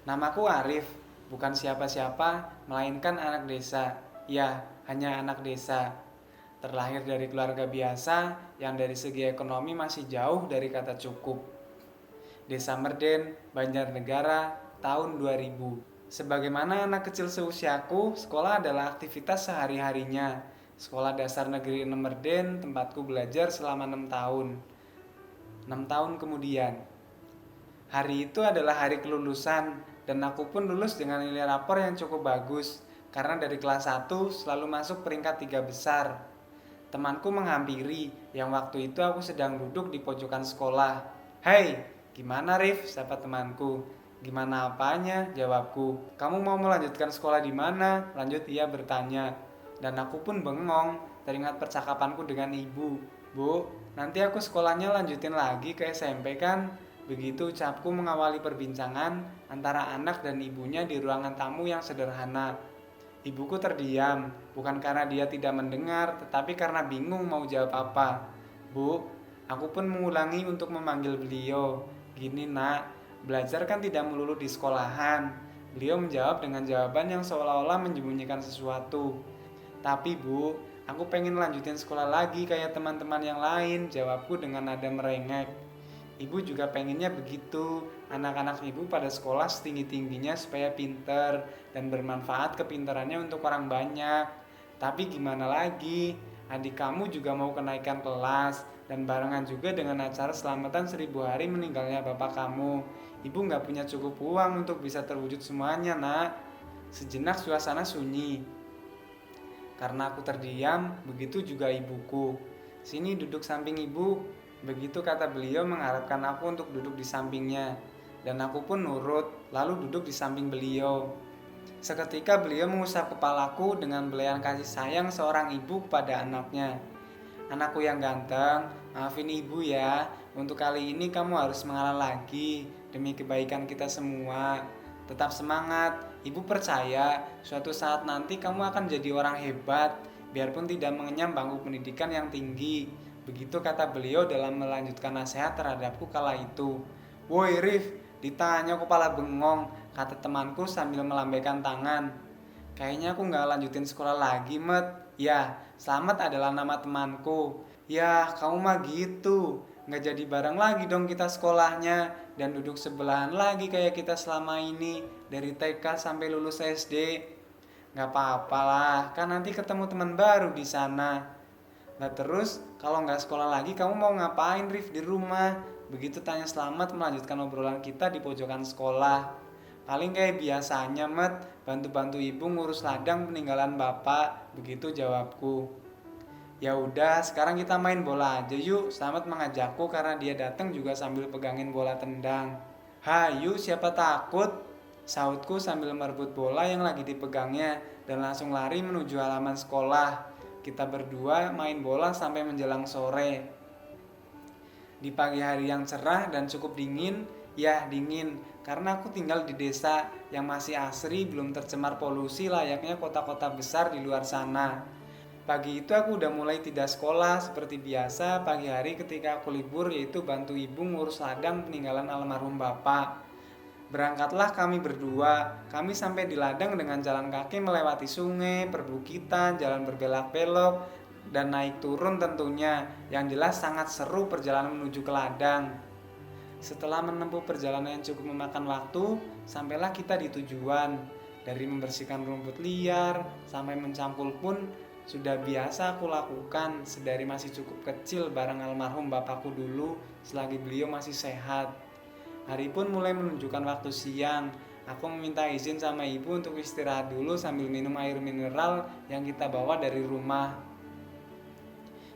Namaku Arif, bukan siapa-siapa, melainkan anak desa. Ya, hanya anak desa. Terlahir dari keluarga biasa yang dari segi ekonomi masih jauh dari kata cukup. Desa Merden, Banjarnegara, tahun 2000. Sebagaimana anak kecil seusiaku, sekolah adalah aktivitas sehari-harinya. Sekolah Dasar Negeri 6 Merden, tempatku belajar selama 6 tahun. 6 tahun kemudian, hari itu adalah hari kelulusan dan aku pun lulus dengan nilai rapor yang cukup bagus karena dari kelas 1 selalu masuk peringkat 3 besar. Temanku menghampiri yang waktu itu aku sedang duduk di pojokan sekolah. "Hei, gimana Rif?" sapa temanku. "Gimana apanya?" jawabku. "Kamu mau melanjutkan sekolah di mana?" lanjut ia bertanya. Dan aku pun bengong, teringat percakapanku dengan ibu. "Bu, nanti aku sekolahnya lanjutin lagi ke SMP kan?" Begitu ucapku mengawali perbincangan antara anak dan ibunya di ruangan tamu yang sederhana. Ibuku terdiam, bukan karena dia tidak mendengar, tetapi karena bingung mau jawab apa. "Bu," aku pun mengulangi untuk memanggil beliau. "Gini nak, belajar kan tidak melulu di sekolahan." Beliau menjawab dengan jawaban yang seolah-olah menyembunyikan sesuatu. "Tapi bu, aku pengen lanjutin sekolah lagi kayak teman-teman yang lain," jawabku dengan nada merengek. Ibu juga pengennya begitu, anak-anak ibu pada sekolah setinggi-tingginya supaya pinter dan bermanfaat kepintarannya untuk orang banyak. Tapi gimana lagi, adik kamu juga mau kenaikan kelas dan barengan juga dengan acara selamatan 1000 hari meninggalnya bapak kamu. Ibu nggak punya cukup uang untuk bisa terwujud semuanya nak. Sejenak suasana sunyi. Karena aku terdiam, begitu juga ibuku. "Sini duduk samping ibu," begitu kata beliau mengharapkan aku untuk duduk di sampingnya. Dan aku pun nurut, lalu duduk di samping beliau. Seketika beliau mengusap kepalaku dengan belayan kasih sayang seorang ibu kepada anaknya. "Anakku yang ganteng, maafin ibu ya. Untuk kali ini kamu harus mengalah lagi demi kebaikan kita semua. Tetap semangat, ibu percaya suatu saat nanti kamu akan jadi orang hebat, biarpun tidak mengenyam bangku pendidikan yang tinggi." Begitu kata beliau dalam melanjutkan nasihat terhadapku kala itu. "Woi Rif, ditanya kepala bengong," kata temanku sambil melambaikan tangan. "Kayaknya aku nggak lanjutin sekolah lagi, Met." "Ya, Slamet adalah nama temanku." "Ya, kamu mah gitu. Nggak jadi bareng lagi dong kita sekolahnya. Dan duduk sebelahan lagi kayak kita selama ini. Dari TK sampai lulus SD." "Nggak apa-apa lah, kan nanti ketemu teman baru di sana." "Nah terus, kalau nggak sekolah lagi kamu mau ngapain Rif di rumah?" Begitu tanya Slamet melanjutkan obrolan kita di pojokan sekolah. "Paling kayak biasanya Met, bantu-bantu ibu ngurus ladang peninggalan bapak," begitu jawabku. "Ya udah, sekarang kita main bola aja yuk," Slamet mengajakku karena dia datang juga sambil pegangin bola tendang. "Hayu, siapa takut?" sautku sambil merebut bola yang lagi dipegangnya dan langsung lari menuju halaman sekolah. Kita berdua main bola sampai menjelang sore. Di pagi hari yang cerah dan cukup dingin, ya dingin, karena aku tinggal di desa yang masih asri, belum tercemar polusi layaknya kota-kota besar di luar sana. Pagi itu aku udah mulai tidak sekolah seperti biasa pagi hari ketika aku libur, yaitu bantu ibu ngurus ladang peninggalan almarhum bapak. Berangkatlah kami berdua. Kami sampai di ladang dengan jalan kaki melewati sungai, perbukitan, jalan berbelok-belok, dan naik turun tentunya. Yang jelas sangat seru perjalanan menuju ke ladang. Setelah menempuh perjalanan yang cukup memakan waktu, sampailah kita di tujuan. Dari membersihkan rumput liar sampai mencangkul pun sudah biasa aku lakukan sedari masih cukup kecil bareng almarhum bapakku dulu selagi beliau masih sehat. Hari pun mulai menunjukkan waktu siang. Aku meminta izin sama ibu untuk istirahat dulu sambil minum air mineral yang kita bawa dari rumah.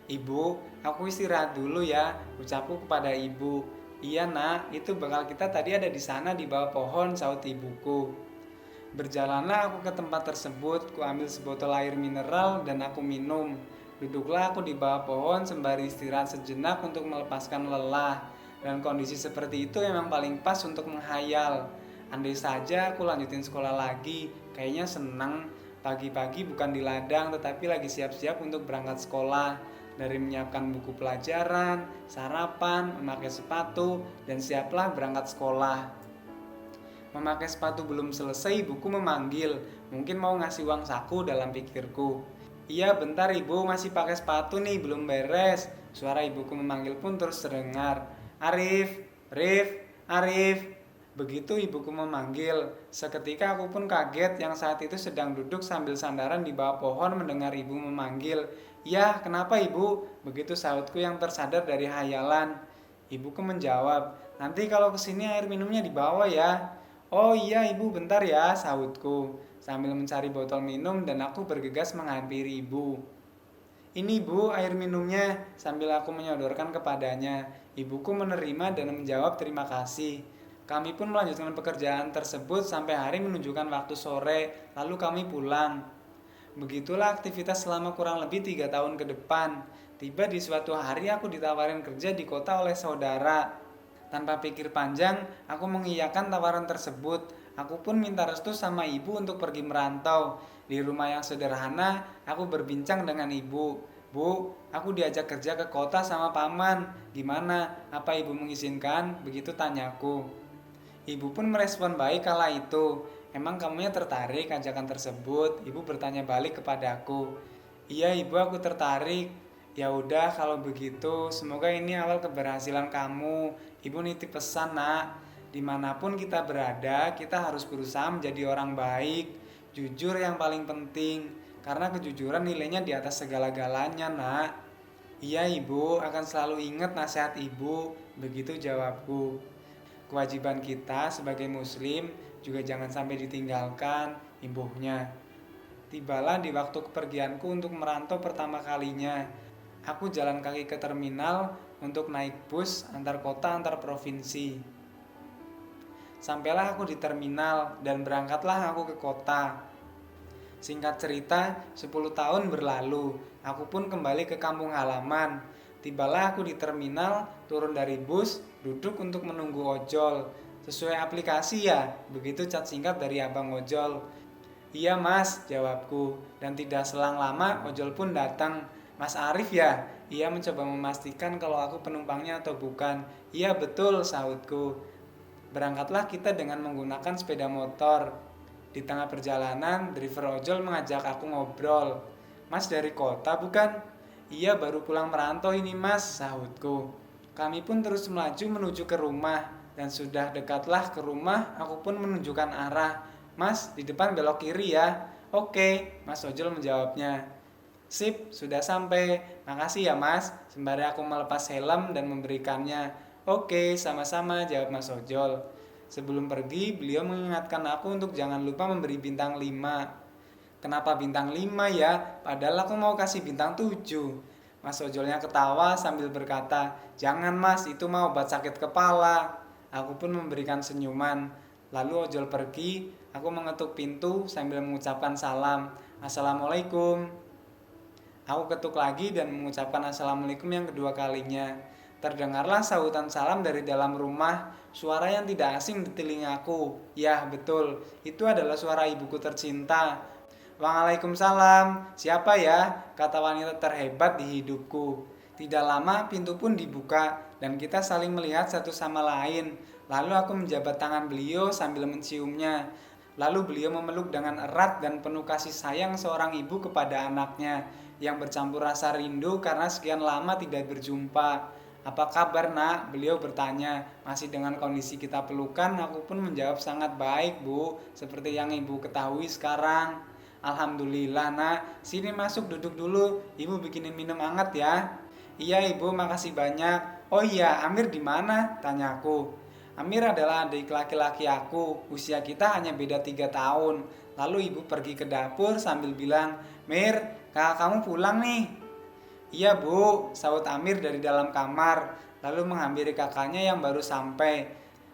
"Ibu, aku istirahat dulu ya," ucapku kepada ibu. "Iya nak, itu bekal kita tadi ada di sana di bawah pohon," saut ibuku. Berjalanlah aku ke tempat tersebut, ku ambil sebotol air mineral dan aku minum. Duduklah aku di bawah pohon sembari istirahat sejenak untuk melepaskan lelah. Dan kondisi seperti itu memang paling pas untuk menghayal. Andai saja aku lanjutin sekolah lagi, kayaknya seneng. Pagi-pagi bukan di ladang tetapi lagi siap-siap untuk berangkat sekolah. Dari menyiapkan buku pelajaran, sarapan, memakai sepatu, dan siaplah berangkat sekolah. Memakai sepatu belum selesai, ibuku memanggil. Mungkin mau ngasih uang saku dalam pikirku. Iya, bentar ibu, masih pakai sepatu nih, belum beres. Suara ibuku memanggil pun terus terdengar. Arif, Rif, Arif. Begitu ibuku memanggil, seketika aku pun kaget yang saat itu sedang duduk sambil sandaran di bawah pohon mendengar ibu memanggil. Ya, kenapa ibu? Begitu sahutku yang tersadar dari hayalan. Ibuku menjawab, nanti kalau kesini air minumnya dibawa ya. Oh iya ibu, bentar ya, sahutku sambil mencari botol minum dan aku bergegas menghampiri ibu. Ini bu, air minumnya, sambil aku menyodorkan kepadanya. Ibuku menerima dan menjawab terima kasih. Kami pun melanjutkan pekerjaan tersebut sampai hari menunjukkan waktu sore, lalu kami pulang. Begitulah aktivitas selama kurang lebih 3 tahun ke depan. Tiba di suatu hari aku ditawarin kerja di kota oleh saudara. Tanpa pikir panjang, aku mengiyakan tawaran tersebut. Aku pun minta restu sama ibu untuk pergi merantau. Di rumah yang sederhana, aku berbincang dengan ibu. Bu, aku diajak kerja ke kota sama paman. Gimana? Apa ibu mengizinkan? Begitu tanyaku. Ibu pun merespon baik kala itu. Emang kamunya tertarik ajakan tersebut? Ibu bertanya balik kepadaku. Iya ibu, aku tertarik. Ya udah kalau begitu, semoga ini awal keberhasilan kamu. Ibu nitip pesan nak, dimanapun kita berada, kita harus berusaha menjadi orang baik. Jujur yang paling penting, karena kejujuran nilainya di atas segala-galanya nak. Iya ibu, akan selalu ingat nasihat ibu. Begitu jawabku. Kewajiban kita sebagai muslim juga jangan sampai ditinggalkan, imbuhnya. Tibalah di waktu kepergianku untuk merantau pertama kalinya. Aku jalan kaki ke terminal untuk naik bus antar kota antar provinsi. Sampailah aku di terminal dan berangkatlah aku ke kota. Singkat cerita, 10 tahun berlalu, aku pun kembali ke kampung halaman. Tibalah aku di terminal, turun dari bus, duduk untuk menunggu ojol. Sesuai aplikasi ya, begitu chat singkat dari abang ojol. Iya mas, jawabku, dan tidak selang lama ojol pun datang. Mas Arif ya? Ia mencoba memastikan kalau aku penumpangnya atau bukan. Iya betul, sahutku. Berangkatlah kita dengan menggunakan sepeda motor. Di tengah perjalanan, driver ojol mengajak aku ngobrol. Mas dari kota bukan? Iya baru pulang merantau ini mas, sahutku. Kami pun terus melaju menuju ke rumah. Dan sudah dekatlah ke rumah, aku pun menunjukkan arah. Mas, di depan belok kiri ya. Oke, mas ojol menjawabnya. Sip, sudah sampai. Makasih ya mas, sembari aku melepas helm dan memberikannya. Oke, sama-sama, jawab mas ojol. Sebelum pergi, beliau mengingatkan aku untuk jangan lupa memberi bintang 5. Kenapa bintang 5 ya? Padahal aku mau kasih bintang 7. Mas ojolnya ketawa sambil berkata, jangan mas, itu mau obat sakit kepala. Aku pun memberikan senyuman. Lalu ojol pergi, aku mengetuk pintu sambil mengucapkan salam. Assalamualaikum. Aku ketuk lagi dan mengucapkan assalamualaikum yang kedua kalinya. Terdengarlah sahutan salam dari dalam rumah, suara yang tidak asing di telingaku. Ya, betul, itu adalah suara ibuku tercinta. Waalaikumsalam, siapa ya? Kata wanita terhebat di hidupku. Tidak lama pintu pun dibuka dan kita saling melihat satu sama lain. Lalu aku menjabat tangan beliau sambil menciumnya. Lalu beliau memeluk dengan erat dan penuh kasih sayang seorang ibu kepada anaknya yang bercampur rasa rindu karena sekian lama tidak berjumpa. Apa kabar nak? Beliau bertanya. Masih dengan kondisi kita pelukan, aku pun menjawab sangat baik bu, seperti yang ibu ketahui sekarang. Alhamdulillah nak, sini masuk duduk dulu, ibu bikinin minum hangat ya. Iya ibu, makasih banyak. Oh iya, Amir di mana? Tanyaku. Amir adalah adik laki-laki aku, usia kita hanya beda 3 tahun. Lalu ibu pergi ke dapur sambil bilang, Mir, kakak kamu pulang nih. Iya bu, sahut Amir dari dalam kamar, lalu menghampiri kakaknya yang baru sampai.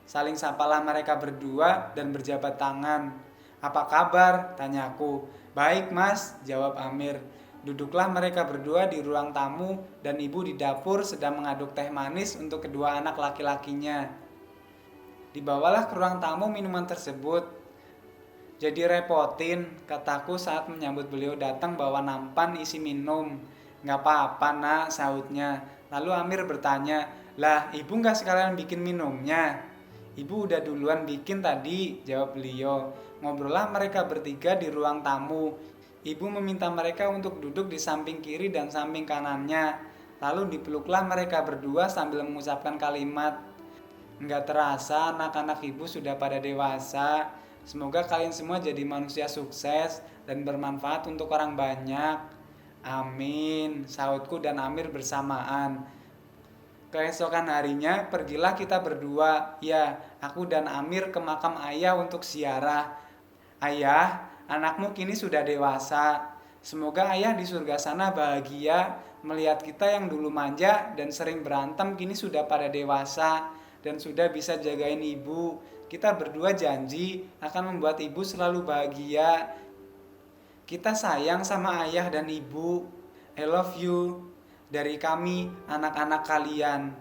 Saling sapalah mereka berdua dan berjabat tangan. Apa kabar? Tanyaku. Baik mas, jawab Amir. Duduklah mereka berdua di ruang tamu dan ibu di dapur sedang mengaduk teh manis untuk kedua anak laki-lakinya. Dibawalah ke ruang tamu minuman tersebut. Jadi repotin, kataku saat menyambut beliau datang bawa nampan isi minum. Gak apa-apa nak, sahutnya. Lalu Amir bertanya, lah ibu gak sekalian bikin minumnya? Ibu udah duluan bikin tadi, jawab beliau. Ngobrollah mereka bertiga di ruang tamu. Ibu meminta mereka untuk duduk di samping kiri dan samping kanannya. Lalu dipeluklah mereka berdua sambil mengucapkan kalimat. Nggak terasa anak-anak ibu sudah pada dewasa. Semoga kalian semua jadi manusia sukses dan bermanfaat untuk orang banyak. Amin, sahutku dan Amir bersamaan. Keesokan harinya pergilah kita berdua, ya, aku dan Amir ke makam ayah untuk ziarah. Ayah, anakmu kini sudah dewasa. Semoga ayah di surga sana bahagia melihat kita yang dulu manja dan sering berantem kini sudah pada dewasa dan sudah bisa jagain ibu. Kita berdua janji akan membuat ibu selalu bahagia. Kita sayang sama ayah dan ibu. I love you. Dari kami, anak-anak kalian.